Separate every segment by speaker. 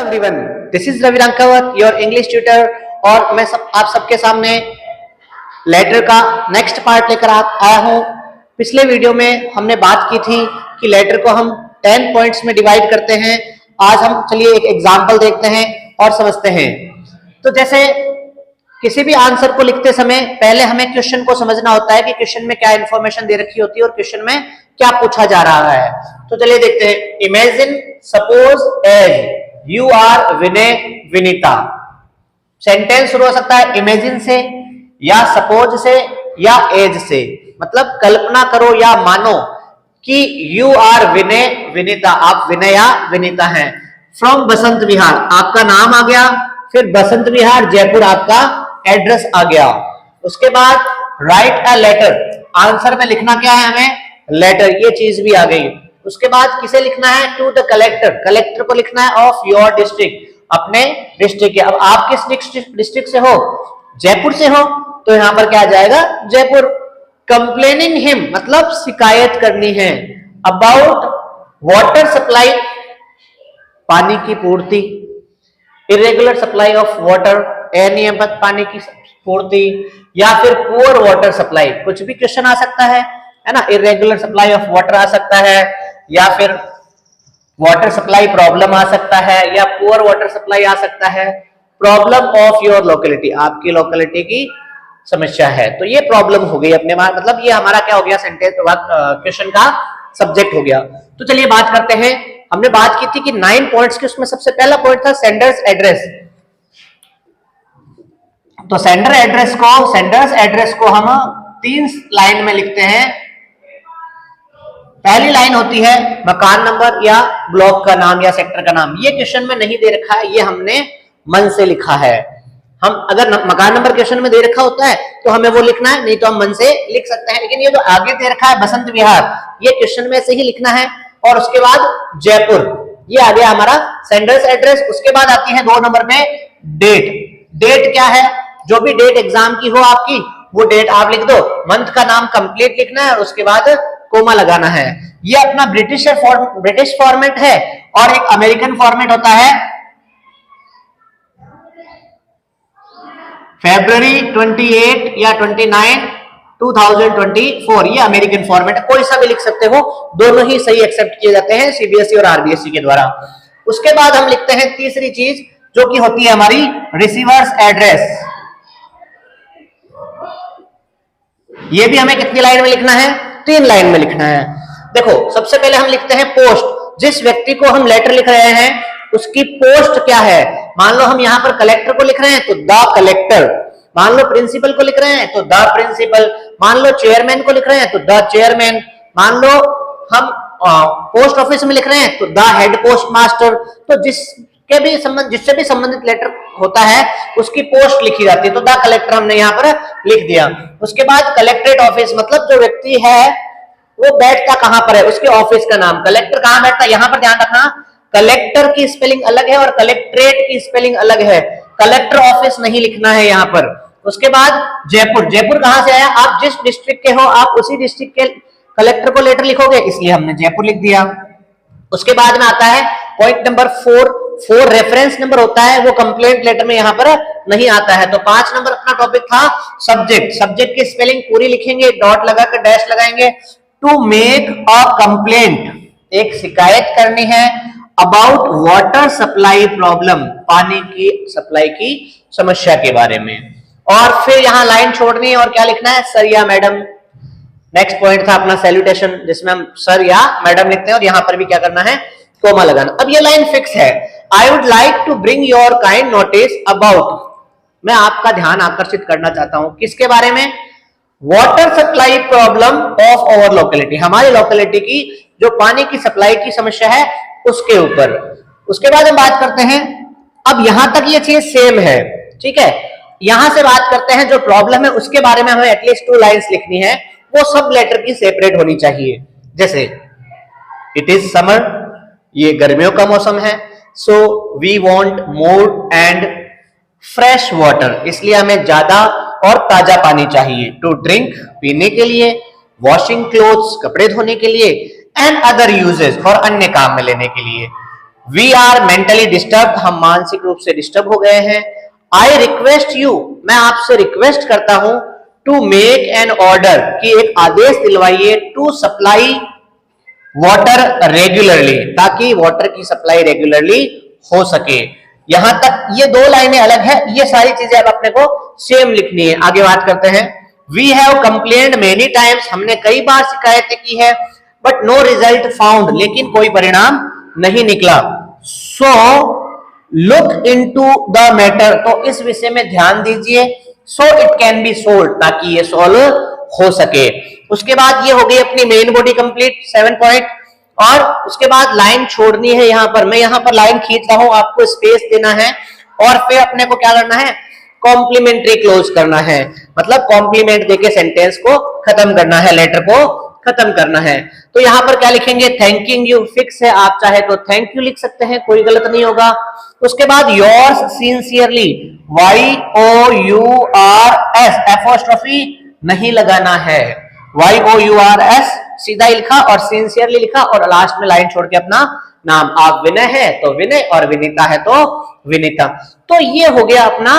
Speaker 1: Everyone, this is Ravi Rankawat, your English tutor. और मैं आप सबके सामने लेटर का नेक्स्ट पार्ट लेकर आया हूँ। पिछले वीडियो में हमने बात की थी कि लेटर को हम 10 पॉइंट्स में डिवाइड करते हैं। आज हम चलिए एक एग्जाम्पल देखते हैं और समझते हैं। तो जैसे किसी भी आंसर को लिखते समय पहले हमें क्वेश्चन को समझना होता है कि क्वेश्चन में क्या इंफॉर्मेशन दे रखी होती है और क्वेश्चन में क्या पूछा जा रहा है। तो चलिए देखते हैं। Imagine, suppose as you are Vinay Vinita. Sentence शुरू हो सकता है इमेजिन से या सपोज से या एज से, मतलब कल्पना करो या मानो कि यू आर विनय विनीता, आप विनय या विनीता हैं। फ्रॉम बसंत विहार, आपका नाम आ गया, फिर बसंत विहार जयपुर आपका एड्रेस आ गया। उसके बाद राइट अ लेटर, आंसर में लिखना क्या है हमें, लेटर, ये चीज भी आ गई। उसके बाद किसे लिखना है, टू द कलेक्टर, कलेक्टर को लिखना है ऑफ योर डिस्ट्रिक्ट, अपने डिस्ट्रिक्ट के। अब आप किस डिस्ट्रिक्ट से हो, जयपुर से हो, तो यहां पर क्या आ जाएगा, जयपुर। कंप्लेनिंग हिम, मतलब शिकायत करनी है। अबाउट वाटर सप्लाई, पानी की पूर्ति। इरेगुलर सप्लाई ऑफ वाटर, अनियमित पानी की पूर्ति। या फिर पुअर वाटर सप्लाई, कुछ भी क्वेश्चन आ सकता है ना। इरेगुलर सप्लाई ऑफ वाटर आ सकता है, या फिर वाटर सप्लाई प्रॉब्लम आ सकता है, या पुअर वाटर सप्लाई आ सकता है। प्रॉब्लम ऑफ योर लोकेलिटी, आपकी लोकेलिटी की समस्या है। तो ये प्रॉब्लम हो गई अपने, मतलब ये हमारा क्या हो गया, सेंटेंस क्वेश्चन का सब्जेक्ट हो गया। तो चलिए बात करते हैं। हमने बात की थी कि 9 पॉइंट्स के, उसमें सबसे पहला पॉइंट था सेंडर्स एड्रेस। तो सेंडर्स एड्रेस को हम 3 लाइन में लिखते हैं। पहली लाइन होती है मकान नंबर या ब्लॉक का नाम या सेक्टर का नाम। ये क्वेश्चन में नहीं दे रखा है, ये हमने मन से लिखा है। हम अगर मकान नंबर क्वेश्चन में दे रखा होता है तो हमें वो लिखना है, नहीं तो हम मन से लिख सकते हैं। लेकिन ये जो आगे दे रखा है बसंत विहार, ये क्वेश्चन में से ही लिखना है। और उसके बाद जयपुर, ये आ गया हमारा सेंडर्स एड्रेस। उसके बाद आती है 2 नंबर में डेट। डेट क्या है, जो भी डेट एग्जाम की हो आपकी, वो डेट आप लिख दो। मंथ का नाम कंप्लीट लिखना है और उसके बाद कोमा लगाना है। ये अपना ब्रिटिश फॉर्मेट है। और एक अमेरिकन फॉर्मेट होता है February 28 या 29 2024, ये अमेरिकन फॉर्मेट है। कोई सा भी लिख सकते हो, दोनों ही सही एक्सेप्ट किए जाते हैं सीबीएसई और आरबीएसई के द्वारा। उसके बाद हम लिखते हैं तीसरी चीज, जो कि होती है हमारी रिसीवर्स एड्रेस। ये भी हमें कितनी लाइन में लिखना है, 3 लाइन में लिखना है। देखो, सबसे पहले हम लिखते हैं पोस्ट। जिस व्यक्ति को हम लेटर लिख रहे हैं उसकी पोस्ट क्या है। मान लो हम यहाँ पर कलेक्टर को लिख रहे हैं तो द कलेक्टर, मान लो प्रिंसिपल को लिख रहे हैं तो द प्रिंसिपल, मान लो चेयरमैन को लिख रहे हैं तो द चेयरमैन, मान लो हम पोस्ट ऑफिस में लिख रहे हैं तो द हेड पोस्ट मास्टर। तो जिससे भी संबंधित लेटर होता है उसकी पोस्ट लिखी जाती है, तो द कलेक्टर हमने यहाँ पर लिख दिया। उसके बाद कलेक्ट्रेट ऑफिस, मतलब जो व्यक्ति है वो बैठता कहां पर है, उसके ऑफिस का नाम। कलेक्टर कहां बैठता है, यहां पर ध्यान रखना, कलेक्टर की स्पेलिंग अलग है और कलेक्ट्रेट की स्पेलिंग अलग है। कलेक्टर ऑफिस नहीं लिखना है यहाँ पर। उसके बाद जयपुर, जयपुर कहां से आया, आप जिस डिस्ट्रिक्ट के हो आप उसी डिस्ट्रिक्ट के कलेक्टर को लेटर लिखोगे, इसलिए हमने जयपुर लिख दिया। उसके बाद में आता है पॉइंट नंबर 4 रेफरेंस नंबर होता है, वो कंप्लेंट लेटर में यहाँ पर नहीं आता है। तो 5 नंबर अपना टॉपिक था सब्जेक्ट। सब्जेक्ट की स्पेलिंग पूरी लिखेंगे, डॉट लगाकर डैश लगाएंगे। टू मेक अ कंप्लेंट, एक शिकायत करनी है। अबाउट वाटर सप्लाई प्रॉब्लम, पानी की सप्लाई की समस्या के बारे में। और फिर यहां लाइन छोड़नी है और क्या लिखना है, सर या मैडम। नेक्स्ट पॉइंट था अपना सैल्यूटेशन, जिसमें हम सर या मैडम लिखते हैं और यहां पर भी क्या करना है, कोमा लगाना। अब ये लाइन फिक्स है। I would like to bring your kind notice about, मैं आपका ध्यान आकर्षित करना चाहता हूं किसके बारे में, water supply problem of our locality, हमारी लोकेलिटी की जो पानी की सप्लाई की समस्या है उसके ऊपर। उसके बाद हम बात करते हैं, अब यहां तक ये चीज सेम है, ठीक है। यहां से बात करते हैं जो प्रॉब्लम है उसके बारे में हमें एटलीस्ट 2 लाइंस लिखनी है, वो सब लेटर की सेपरेट होनी चाहिए। जैसे इट इज समर, ये गर्मियों का मौसम है। So we want more and fresh water, इसलिए हमें ज्यादा और ताजा पानी चाहिए। टू ड्रिंक, पीने के लिए। वॉशिंग क्लोथ्स, कपड़े धोने के लिए। एंड अदर यूजेस, और अन्य काम में लेने के लिए। वी आर मेंटली डिस्टर्ब, हम मानसिक रूप से डिस्टर्ब हो गए हैं। आई रिक्वेस्ट यू, मैं आपसे रिक्वेस्ट करता हूं, टू मेक एन ऑर्डर, कि एक आदेश दिलवाइए, टू सप्लाई वाटर रेगुलरली, ताकि वाटर की सप्लाई रेगुलरली हो सके। यहां तक ये दो लाइनें अलग है, ये सारी चीजें अब अपने को सेम लिखनी है। आगे बात करते हैं। We have complained many times, हमने कई बार शिकायतें की है, बट नो रिजल्ट फाउंड, लेकिन कोई परिणाम नहीं निकला। So look into the matter, तो इस विषय में ध्यान दीजिए। So it can be solve, ताकि ये सॉल्व हो सके। उसके बाद ये हो गई अपनी मेन बॉडी कंप्लीट 7 पॉइंट, और उसके बाद लाइन छोड़नी है। यहां पर मैं यहां पर लाइन खींच रहा हूं, आपको स्पेस देना है, और फिर अपने को क्या करना है, कॉम्प्लीमेंट्री क्लोज करना है, मतलब कॉम्प्लीमेंट देके सेंटेंस को खत्म करना है, लेटर को खत्म करना है। तो यहां पर क्या लिखेंगे, थैंकिंग यू फिक्स है, आप चाहे तो थैंक यू लिख सकते हैं, कोई गलत नहीं होगा। उसके बाद योर्स सिंसियरली, YOURS, एपोस्ट्रोफी नहीं लगाना है, YOURS सीधा ही लिखा, और सिंसियरली लिखा, और लास्ट में लाइन छोड़ के अपना नाम, आप विनय है तो विनय, और विनीता है तो विनीता। तो ये हो गया अपना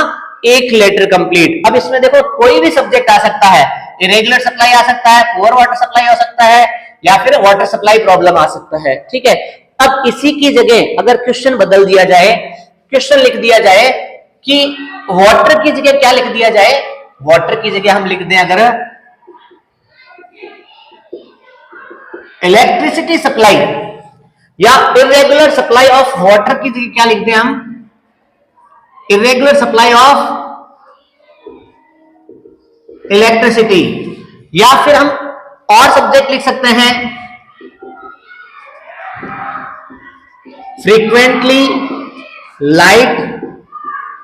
Speaker 1: एक लेटर कंप्लीट। अब इसमें देखो कोई भी सब्जेक्ट आ सकता है, इरेगुलर सप्लाई आ सकता है, पुअर वाटर सप्लाई हो सकता है, या फिर वाटर सप्लाई प्रॉब्लम आ सकता है, ठीक है। अब इसी की जगह अगर क्वेश्चन बदल दिया जाए, क्वेश्चन लिख दिया जाए कि वाटर की जगह क्या लिख दिया जाए, वाटर की जगह हम लिख दें अगर इलेक्ट्रिसिटी सप्लाई, या इरेगुलर सप्लाई ऑफ वाटर की जगह क्या लिख दें हम, इरेगुलर सप्लाई ऑफ इलेक्ट्रिसिटी, या फिर हम और सब्जेक्ट लिख सकते हैं, फ्रीक्वेंटली लाइट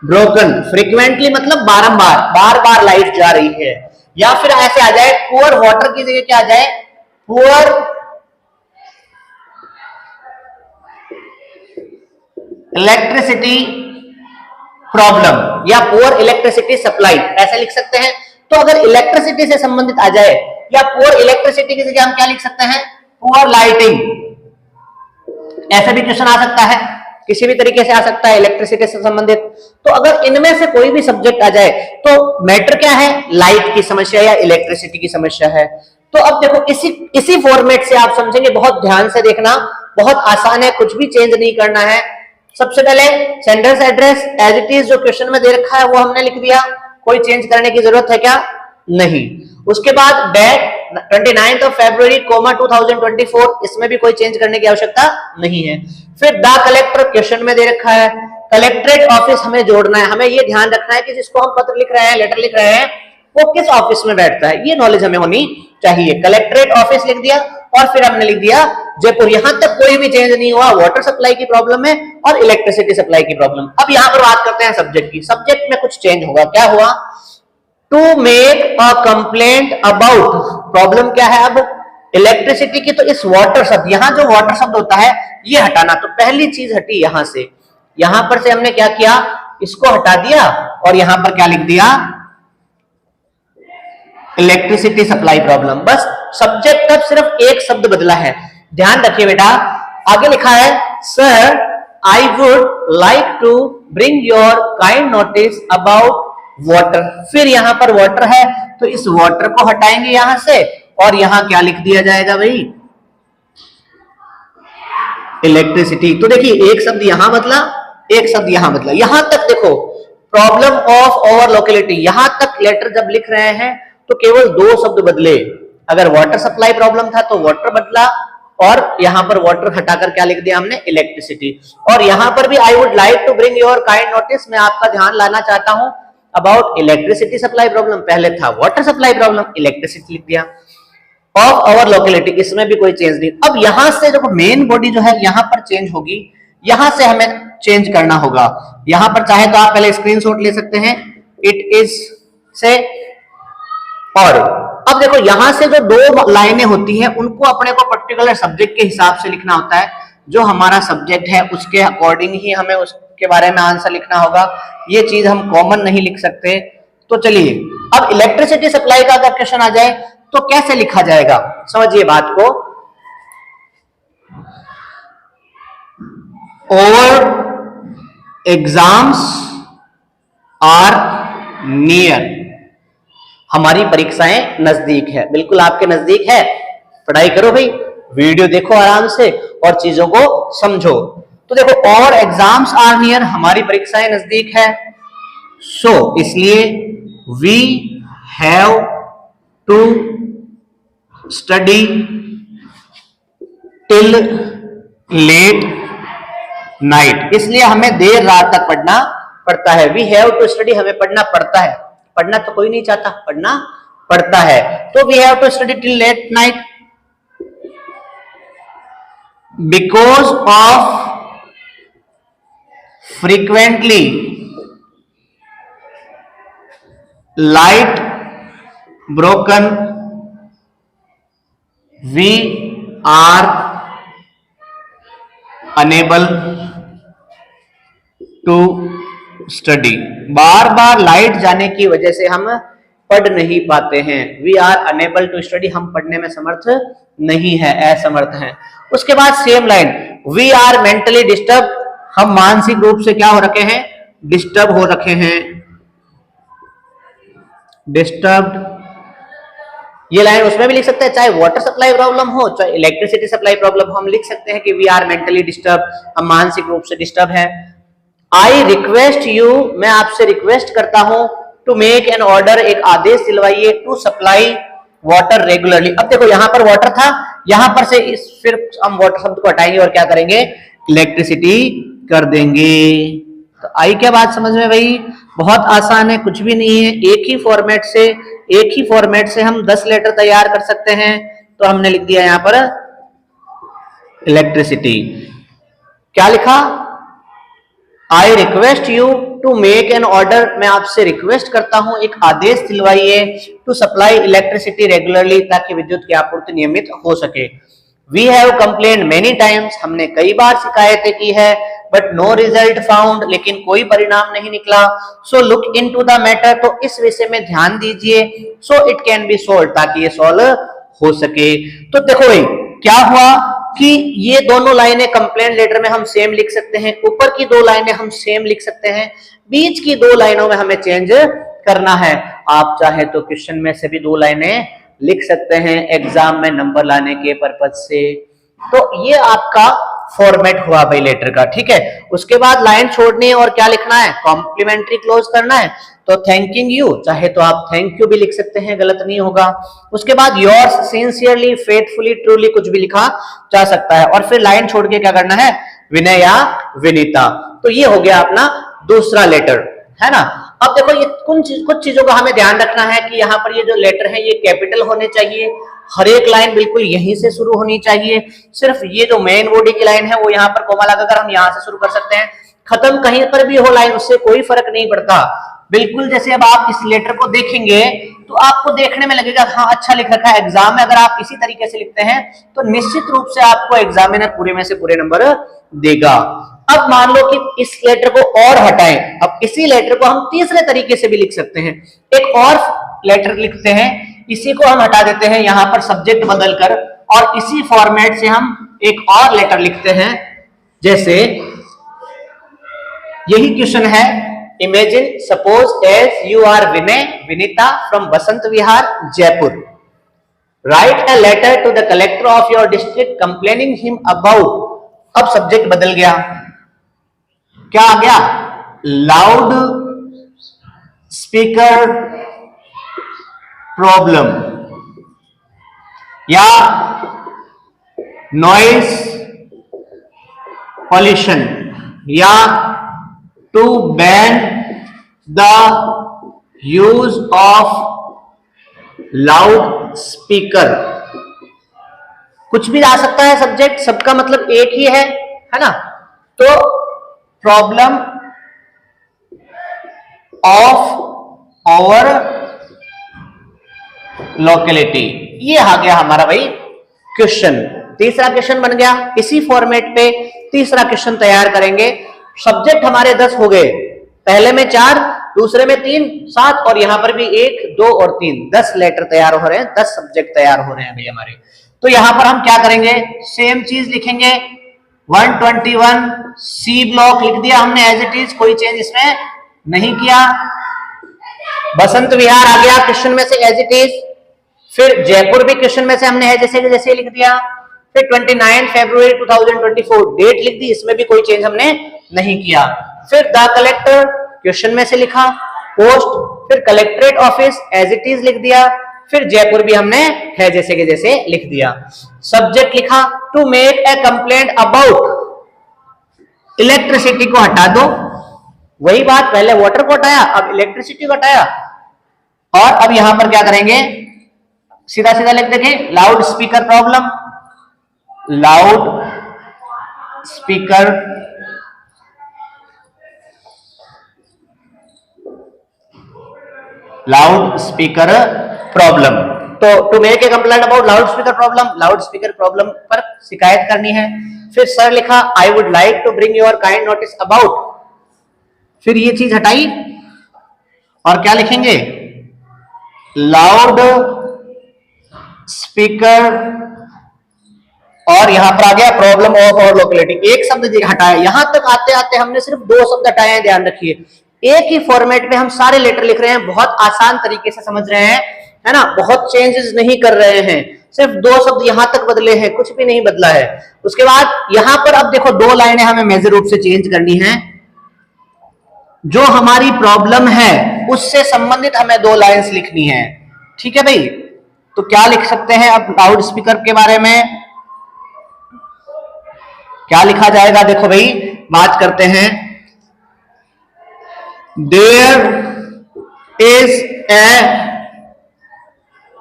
Speaker 1: ब्रोकन, फ्रीक्वेंटली मतलब बारंबार, बार बार लाइट जा रही है। या फिर ऐसे आ जाए, पुअर वाटर की जगह क्या आ जाए, पुअर इलेक्ट्रिसिटी प्रॉब्लम, या पुअर इलेक्ट्रिसिटी सप्लाई, ऐसे लिख सकते हैं। तो अगर इलेक्ट्रिसिटी से संबंधित आ जाए, या पुअर इलेक्ट्रिसिटी की जगह हम क्या लिख सकते हैं, पुअर लाइटिंग, ऐसा भी क्वेश्चन आ सकता है, किसी भी तरीके से आ सकता है इलेक्ट्रिसिटी से संबंधित। तो अगर इनमें से कोई भी सब्जेक्ट आ जाए, तो मैटर क्या है, लाइट की समस्या या इलेक्ट्रिसिटी की समस्या है। तो अब देखो इसी फॉर्मेट से आप समझेंगे, बहुत ध्यान से देखना, बहुत आसान है, कुछ भी चेंज नहीं करना है। सबसे पहले sender's address as it is जो क्वेश्चन में दे रखा है वो हमने लिख दिया, कोई चेंज करने की जरूरत है क्या, नहीं। उसके बाद डेट 29 फरवरी 2024, इसमें भी कोई चेंज करने की आवश्यकता नहीं है। फिर द कलेक्टर क्वेश्चन में दे रखा है, कलेक्ट्रेट ऑफिस हमें जोड़ना है, हमें ये ध्यान रखना है कि जिसको हम पत्र लिख रहे हैं, लेटर लिख रहे हैं, वो किस ऑफिस में बैठता है, ये नॉलेज हमें होनी चाहिए। कलेक्ट्रेट ऑफिस लिख दिया, और फिर हमने लिख दिया जयपुर। यहां तक कोई भी चेंज नहीं हुआ, वाटर सप्लाई की प्रॉब्लम है और इलेक्ट्रिसिटी सप्लाई की प्रॉब्लम। अब यहां पर बात करते हैं सब्जेक्ट की, सब्जेक्ट में कुछ चेंज होगा, क्या हुआ, to make a complaint about, problem क्या है अब, इलेक्ट्रिसिटी की। तो इस वाटर शब्द, यहां जो वाटर शब्द होता है ये हटाना, तो पहली चीज हटी यहां से, यहां पर से हमने क्या किया, इसको हटा दिया, और यहां पर क्या लिख दिया, इलेक्ट्रिसिटी सप्लाई प्रॉब्लम। बस सब्जेक्ट अब सिर्फ एक शब्द बदला है, ध्यान रखिए बेटा। आगे लिखा है, sir I would like to bring your kind notice about water. फिर यहां पर वाटर है, तो इस वाटर को हटाएंगे यहां से, और यहां क्या लिख दिया जाएगा भाई, इलेक्ट्रिसिटी। तो देखिए एक शब्द यहां बदला, एक शब्द यहां बदला। यहां तक देखो, प्रॉब्लम ऑफ ओवर लोकेलिटी, यहां तक लेटर जब लिख रहे हैं तो केवल दो शब्द बदले। अगर वाटर सप्लाई प्रॉब्लम था तो वाटर बदला, और यहां पर वाटर हटाकर क्या लिख दिया हमने, इलेक्ट्रिसिटी। और यहां पर भी I would like to bring your kind notice, मैं आपका ध्यान लाना चाहता हूं अबाउट इलेक्ट्रिसिटी सप्लाई प्रॉब्लम, पहले था वाटर सप्लाई प्रॉब्लम, इलेक्ट्रिसिटी लिख दिया। ऑफ आवर लोकेलिटी, इसमें भी कोई चेंज नहीं। अब यहां से जो मेन बॉडी जो है यहां पर चेंज होगी, यहां से हमें चेंज करना होगा। यहां पर चाहे तो आप पहले स्क्रीनशॉट ले सकते हैं, इट इज से। और अब देखो यहां से जो दो लाइनें होती हैं उनको अपने को पर्टिकुलर सब्जेक्ट के हिसाब से लिखना होता है, जो हमारा सब्जेक्ट है उसके अकॉर्डिंग ही हमें उसके बारे में आंसर लिखना होगा, ये चीज हम कॉमन नहीं लिख सकते। तो चलिए अब इलेक्ट्रिसिटी सप्लाई का अगर क्वेश्चन आ जाए तो कैसे लिखा जाएगा, समझिए बात को। और एग्जाम्स आर नियर, हमारी परीक्षाएं नजदीक है, बिल्कुल आपके नजदीक है। पढ़ाई करो भाई, वीडियो देखो आराम से और चीजों को समझो। तो देखो, और एग्जाम्स आर नियर, हमारी परीक्षाएं नजदीक है। सो इसलिए we have to study till late night, इसलिए हमें देर रात तक पढ़ना पड़ता है। वी हैव टू स्टडी, हमें पढ़ना पड़ता है। पढ़ना तो कोई नहीं चाहता, पढ़ना पड़ता है। तो we have to study till late night because of frequently light broken we are unable to study, बार बार लाइट जाने की वजह से हम पढ़ नहीं पाते हैं। We are unable to study, हम पढ़ने में समर्थ नहीं है, असमर्थ हैं। उसके बाद same line, we are mentally disturb, हम मानसिक रूप से क्या हो रखे हैं, डिस्टर्ब हो रखे हैं, डिस्टर्ब्ड। ये लाइन उसमें भी लिख सकते हैं, चाहे वाटर सप्लाई प्रॉब्लम हो चाहे इलेक्ट्रिसिटी सप्लाई प्रॉब्लम हो, हम लिख सकते हैं कि वी आर मेंटली डिस्टर्ब, हम मानसिक रूप से डिस्टर्ब है। आई रिक्वेस्ट यू, मैं आपसे रिक्वेस्ट करता हूं, टू मेक एन ऑर्डर, एक आदेश दिलवाइए, टू सप्लाई वाटर रेगुलरली। अब देखो यहां पर वाटर था, यहां पर से इस फिर हम वाटर शब्द को हटाएंगे और क्या करेंगे, इलेक्ट्रिसिटी कर देंगे। तो आई क्या बात समझ में भाई, बहुत आसान है, कुछ भी नहीं है। एक ही फॉर्मेट से हम 10 लेटर तैयार कर सकते हैं। तो हमने लिख दिया यहां पर इलेक्ट्रिसिटी। क्या लिखा, I request you to make an order, मैं आपसे रिक्वेस्ट करता हूं, एक आदेश दिलवाइए, टू सप्लाई इलेक्ट्रिसिटी रेगुलरली, ताकि विद्युत की आपूर्ति नियमित हो सके। We have complain many times, हमने कई बार शिकायतें की है, बट नो रिजल्ट फाउंड, लेकिन कोई परिणाम नहीं निकला। So look into the matter, तो इस विषय में ध्यान दीजिए। So it can be solve, ताकि ये सॉल्व हो सके। तो देखो भाई क्या हुआ कि ये दोनों लाइनें कंप्लेंट लेटर में हम सेम लिख सकते हैं, ऊपर की 2 लाइनें हम सेम लिख सकते हैं, बीच की 2 लाइनों में हमें चेंज करना है। आप चाहे तो क्वेश्चन में से भी 2 लाइनें लिख सकते हैं एग्जाम में नंबर लाने के पर्पज से। तो ये आपका फॉर्मेट हुआ भाई लेटर का, ठीक है। उसके बाद लाइन छोड़नी है और क्या लिखना है, कॉम्प्लीमेंट्री क्लोज करना है। तो थैंकिंग यू, चाहे तो आप थैंक यू भी लिख सकते हैं, गलत नहीं होगा। उसके बाद योर्स सिंसियरली फेथफुली ट्रूली, कुछ भी लिखा जा सकता है। और फिर लाइन छोड़ के क्या करना है, विनय या विनीता। तो ये हो गया अपना दूसरा लेटर, है ना। अब देखो ये कुछ चीजों का हमें ध्यान रखना है कि यहाँ पर ये जो लेटर है ये कैपिटल होने चाहिए, हर एक लाइन बिल्कुल यहीं से शुरू होनी चाहिए। सिर्फ ये जो मेन बॉडी की लाइन है वो यहाँ पर कोमा लगाकर हम यहाँ से शुरू कर सकते हैं, खत्म कहीं पर भी हो लाइन उससे कोई फर्क नहीं पड़ता। बिल्कुल जैसे अब आप इस लेटर को देखेंगे तो आपको देखने में लगेगा हाँ अच्छा लिख रखा है। एग्जाम में अगर आप इसी तरीके से लिखते हैं तो निश्चित रूप से आपको एग्जामिनर पूरे में से पूरे नंबर देगा। अब मान लो कि इस लेटर को और हटाएं, अब इसी लेटर को हम तीसरे तरीके से भी लिख सकते हैं। एक और लेटर लिखते हैं, इसी को हम हटा देते हैं यहाँ पर सब्जेक्ट बदलकर, और इसी फॉर्मेट से हम एक और लेटर लिखते हैं। जैसे यही क्वेश्चन है, imagine suppose as you are Vinay Vinita from Basant Vihar Jaipur, write a letter to the collector of your district complaining him about. अब सब्जेक्ट बदल गया, क्या आ गया, लाउड स्पीकर प्रॉब्लम या नॉइस पॉल्यूशन या to ban the use of loudspeaker. कुछ भी आ सकता है सब्जेक्ट, सबका मतलब एक ही है ना। तो प्रॉब्लम ऑफ आवर लोकेलिटी, ये आ गया हमारा भाई क्वेश्चन। तीसरा क्वेश्चन बन गया, इसी फॉर्मेट पे तीसरा क्वेश्चन तैयार करेंगे। सब्जेक्ट हमारे 10 हो गए, पहले में 4, दूसरे में 3, 7 और यहां पर भी 1, 2 और 3, 10 लेटर तैयार हो रहे हैं, 10 सब्जेक्ट तैयार हो रहे हैं भाई हमारे। तो यहां पर हम क्या करेंगे, सेम चीज लिखेंगे, 121 सी ब्लॉक लिख दिया हमने एज इट इज, कोई चेंज इसमें नहीं किया। बसंत विहार आ गया क्वेश्चन में से एज इट इज। फिर जयपुर भी क्वेश्चन में से हमने है जैसे कि जैसे लिख दिया। फिर 29 फरवरी 2024 डेट लिख दी, इसमें भी कोई चेंज हमने नहीं किया। फिर द कलेक्टर क्वेश्चन में से लिखा, पोस्ट, फिर collectorate office as it is लिख दिया। फिर जयपुर भी हमने है जैसे के जैसे लिख दिया। सब्जेक्ट लिखा, to make a complaint about electricity को हटा दो, वही बात, पहले वाटर को हटाया अब इलेक्ट्रिसिटी को हटाया। और अब यहां पर क्या करेंगे, सीधा सीधा लिख देंगे loudspeaker problem, loudspeaker problem. तो to make a complaint about loudspeaker problem पर शिकायत करनी है। फिर सर लिखा, I would like to bring your kind notice about, फिर ये चीज हटाई और क्या लिखेंगे, लाउड स्पीकर, और यहां पर आ गया प्रॉब्लम ऑफ आवर लोकेलिटी, एक शब्द हटाया। यहां तक आते आते हमने सिर्फ 2 शब्द हटाए हैं, ध्यान रखिए। एक ही फॉर्मेट में हम सारे लेटर लिख रहे हैं, बहुत आसान तरीके से समझ रहे हैं, है ना, बहुत चेंजेस नहीं कर रहे हैं, सिर्फ 2 शब्द यहां तक बदले हैं, कुछ भी नहीं बदला है। उसके बाद यहां पर अब देखो 2 लाइनें हमें मेजर रूप से चेंज करनी है। जो हमारी प्रॉब्लम है उससे संबंधित हमें 2 लाइंस लिखनी है, ठीक है भाई। तो क्या लिख सकते हैं अब लाउड स्पीकर के बारे में, क्या लिखा जाएगा, देखो भाई बात करते हैं। There is a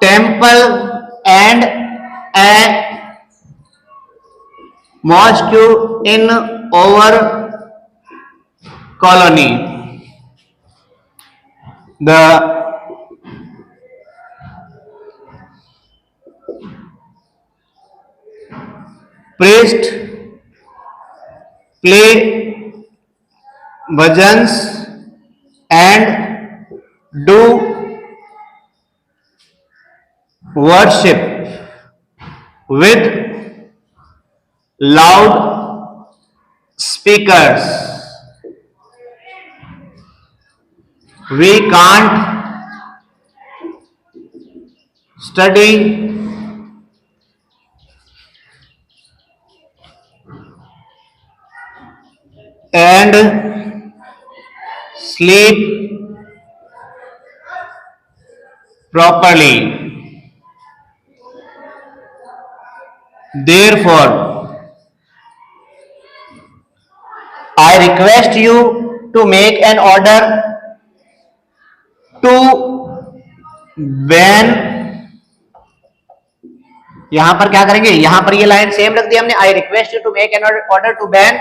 Speaker 1: temple and a mosque in over colony. The priest play bhajans and do worship with loud speakers. We can't study and sleep properly. Therefore, I request you to make an order to ban, यहां पर क्या करेंगे, यहां पर ये line same रख दी हमने, I request you to make an order to ban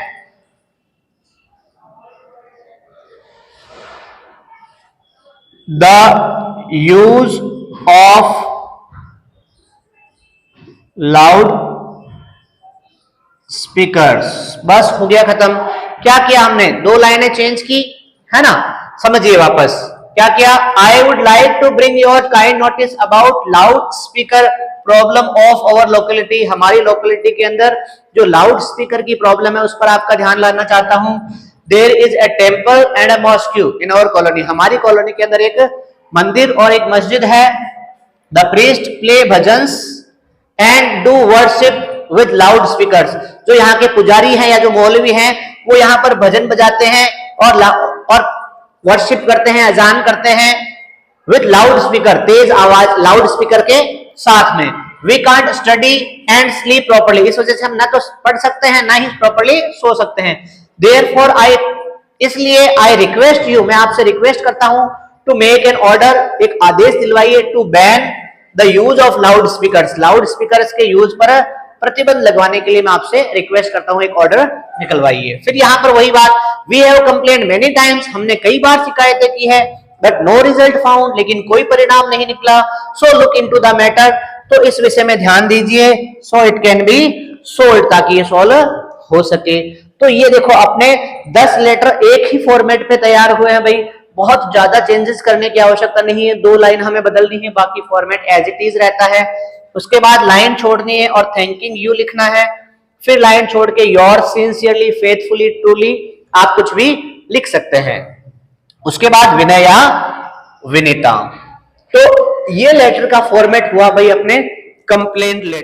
Speaker 1: the use of loudspeakers. बस हो गया खत्म। क्या किया हमने, 2 लाइनें चेंज की, है ना, समझिए वापस क्या किया। I would like to bring your kind notice about loudspeaker problem of our locality. हमारी लोकेलिटी के अंदर जो लाउड स्पीकर की प्रॉब्लम है उस पर आपका ध्यान लाना चाहता हूं। There is a temple and a mosque in our colony. हमारी कॉलोनी के अंदर एक मंदिर और एक मस्जिद है। The priest play bhajans and do worship with loudspeakers. जो यहाँ के पुजारी हैं या जो मौलवी हैं वो यहाँ पर भजन बजाते हैं और वर्शिप करते हैं, अजान करते हैं विद लाउड स्पीकर, तेज आवाज लाउड स्पीकर के साथ में। We can't study and sleep properly. इस वजह से हम ना तो पढ़ सकते हैं ना ही प्रॉपर्ली सो सकते हैं। देयरफॉर आई, इसलिए आई रिक्वेस्ट यू, मैं आपसे रिक्वेस्ट करता हूं, टू मेक एन ऑर्डर, एक आदेश दिलवाइए, to ban the use of loudspeakers. Loudspeakers के यूज पर प्रतिबंध लगवाने के लिए मैं आपसे रिक्वेस्ट करता हूं, एक ऑर्डर निकलवाइए। फिर यहां पर वही बात, we have complaint many times, हमने कई बार शिकायतें की है, बट नो रिजल्ट फाउंड, लेकिन कोई परिणाम नहीं निकला। So look into the matter, तो इस विषय में ध्यान दीजिए। So it can be solve, ताकि ये सॉल्व हो सके। तो ये देखो अपने 10 लेटर एक ही फॉर्मेट पे तैयार हुए हैं भाई, बहुत ज्यादा चेंजेस करने की आवश्यकता नहीं है। 2 लाइन हमें बदलनी है, बाकी फॉर्मेट एज इट इज रहता है। उसके बाद लाइन छोड़नी है और थैंकिंग यू लिखना है। फिर लाइन छोड़ के योर सिंसियरली, फेथफुली, ट्रूली, आप कुछ भी लिख सकते हैं। उसके बाद विनय या विनीता। तो ये लेटर का फॉर्मेट हुआ भाई अपने कंप्लेंट लेटर।